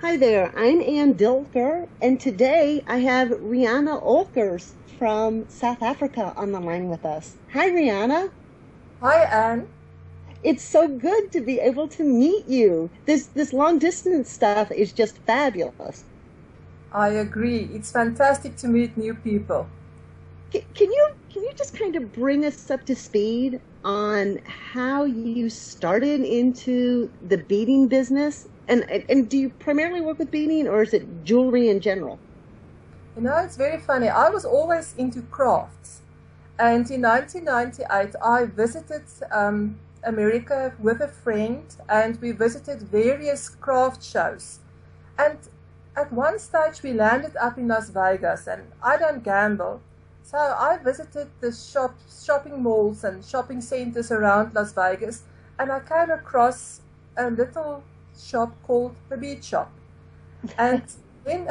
Hi there, I'm Anne Dilker, and today I have Riana Olckers from South Africa on the line with us. Hi, Riana. Hi, Anne. It's so good to be able to meet you. This long distance stuff is just fabulous. I agree. It's fantastic to meet new people. Can you just kind of bring us up to speed on how you started into the beading business? And do you primarily work with beading, or is it jewelry in general? It's very funny. I was always into crafts. And in 1998, I visited America with a friend, and we visited various craft shows. And at one stage, we landed up in Las Vegas, and I don't gamble. So I visited the shopping malls and shopping centers around Las Vegas, and I came across a little shop called the Bead Shop. And when,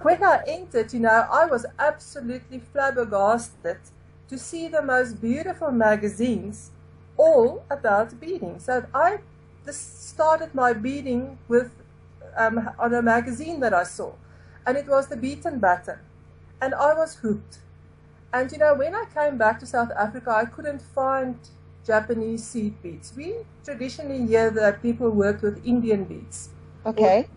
when I entered, I was absolutely flabbergasted to see the most beautiful magazines all about beading. So I just started my beading with on a magazine that I saw, and it was the Beaten Button, and I was hooked. And when I came back to South Africa, I couldn't find Japanese seed beads. We traditionally hear that people work with Indian beads or Okay.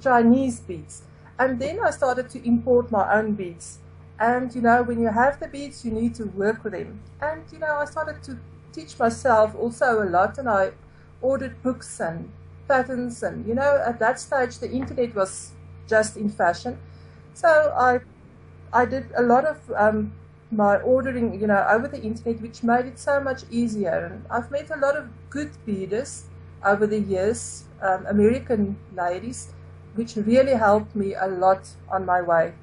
Chinese beads. And then I started to import my own beads. And when you have the beads, you need to work with them. And I started to teach myself also a lot, and I ordered books and patterns. And at that stage, the internet was just in fashion. So I did a lot of my ordering, over the internet, which made it so much easier. And I've met a lot of good beaders over the years, American ladies, which really helped me a lot on my way.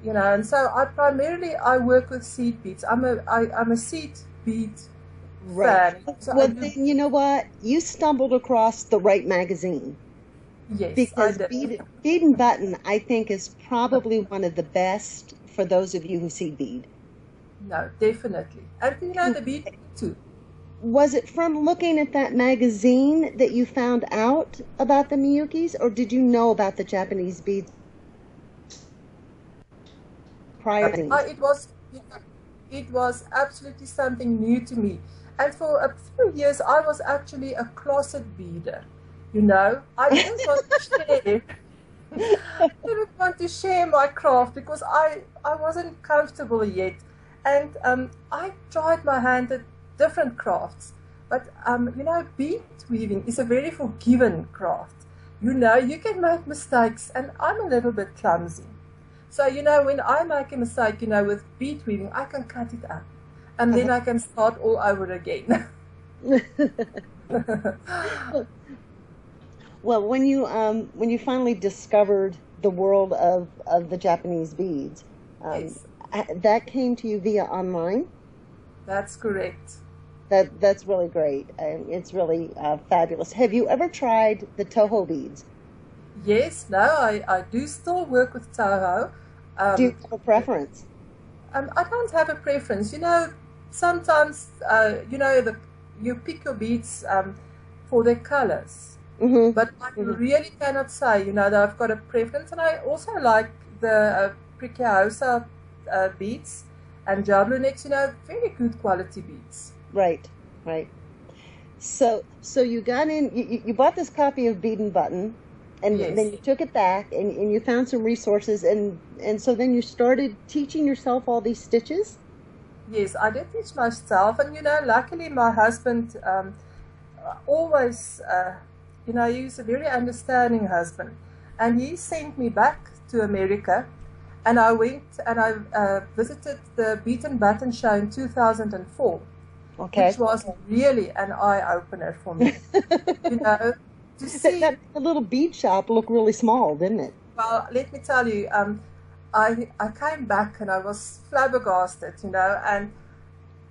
And so I work with seed beads. I'm a seed bead Right. fan. So I Well, do, then you know what? You stumbled across the right magazine, yes, I because did. Bead and Button, I think, is probably one of the best for those of you who see bead. No, definitely. And the bead too. Was it from looking at that magazine that you found out about the Miyukis, or did you know about the Japanese beads prior to these? It was absolutely something new to me. And for a few years, I was actually a closet beader. I didn't want to share. Didn't want to share my craft because I wasn't comfortable yet. And I tried my hand at different crafts. But, bead weaving is a very forgiving craft. You can make mistakes, and I'm a little bit clumsy. So, when I make a mistake, with bead weaving, I can cut it up. And then I can start all over again. Well, when you finally discovered the world of the Japanese beads, um, Yes, that came to you via online. that's correct. That's really great. It's really fabulous. Have you ever tried the Toho beads? Yes, no, I do still work with Toho. Do you Um, have a preference? I don't have a preference. Sometimes, you pick your beads for their colors. Mm-hmm. But I Hmm. really cannot say, that I've got a preference. And I also like the Preciosa beads and Jablonec, very good quality beads. Right, right. So you got in. You bought this copy of Bead and Button, and then Yes. you took it back, and you found some resources, and so then you started teaching yourself all these stitches. Yes, I did teach myself. And, luckily my husband always, he's a very understanding husband. And he sent me back to America. And I went and I visited the Beaten Button show in 2004, which Okay. was really an eye-opener for me. You know, to see, That little bead shop looked really small, didn't it? well, let me tell you, I came back and I was flabbergasted, and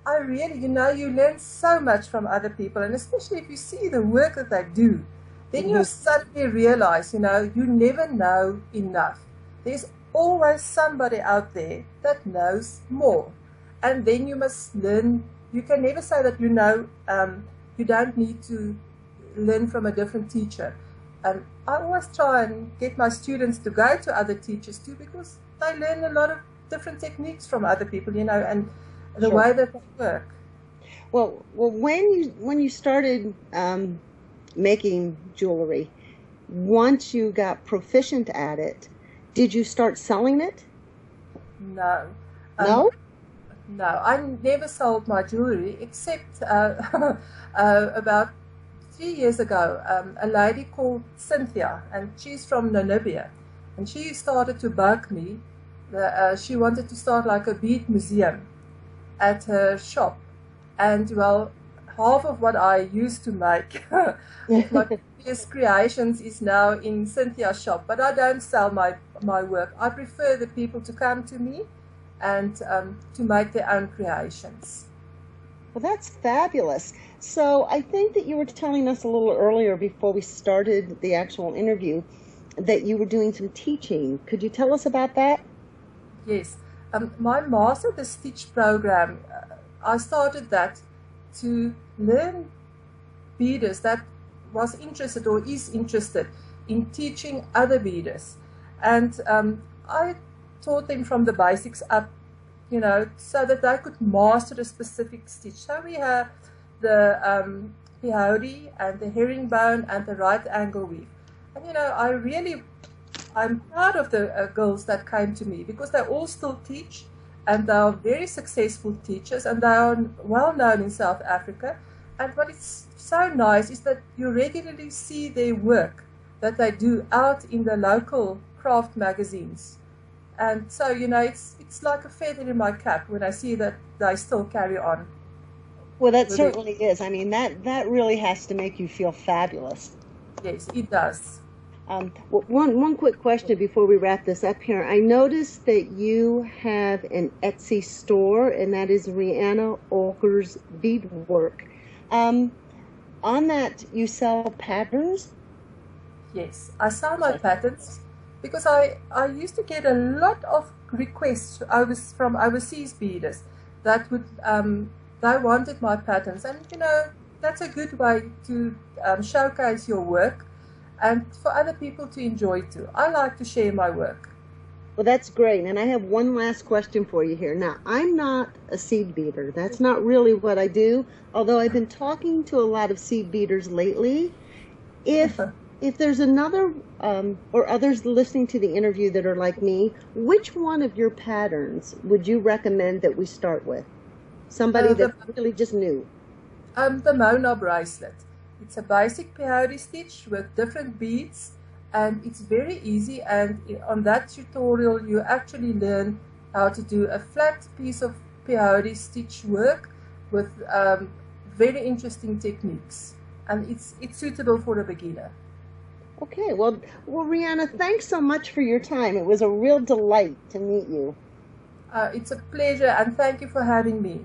I really, you learn so much from other people, and especially if you see the work that they do, then you Hmm. suddenly realize, you never know enough. There's always somebody out there that knows more. And then you must learn. You can never say that you know. You don't need to learn from a different teacher. And I always try and get my students to go to other teachers too, because they learn a lot of different techniques from other people, and the way that they work. Well, when you started making jewelry, once you got proficient at it, did you start selling it? No. No? No, I never sold my jewelry except about 3 years ago. A lady called Cynthia, and she's from Namibia, and she started to bug me. She wanted to start like a bead museum at her shop, and well, half of what I used to make of my previous creations is now in Cynthia's shop, but I don't sell my work. I prefer the people to come to me and to make their own creations. Well, that's fabulous. So I think that you were telling us a little earlier before we started the actual interview that you were doing some teaching. Could you tell us about that? Yes. My Master the Stitch program, I started that to learn beaders that was interested or is interested in teaching other beaders. And I taught them from the basics up, so that they could master a specific stitch. So we have the peyote and the herringbone and the right angle weave. And I'm proud of the girls that came to me, because they all still teach, and they are very successful teachers, and they are well known in South Africa. And what is so nice is that you regularly see their work that they do out in the local craft magazines. And so, it's like a feather in my cap when I see that they still carry on. Well, that certainly is. I mean, that really has to make you feel fabulous. Yes, it does. One quick question before we wrap this up here. I noticed that you have an Etsy store, and that is Riana Olckers Beadwork. On that, you sell patterns? Yes, I sell my patterns because I used to get a lot of requests from overseas beaders that would they wanted my patterns, and that's a good way to showcase your work and for other people to enjoy too. I like to share my work. Well, that's great. And I have one last question for you here. Now, I'm not a seed beater. That's not really what I do, although I've been talking to a lot of seed beaters lately. If there's another or others listening to the interview that are like me, which one of your patterns would you recommend that we start with? Somebody that's really just new. The Mona bracelet. It's a basic peyote stitch with different beads, and it's very easy. And on that tutorial, you actually learn how to do a flat piece of peyote stitch work with very interesting techniques, and it's suitable for a beginner. Okay, well, Riana, thanks so much for your time. It was a real delight to meet you. It's a pleasure, and thank you for having me.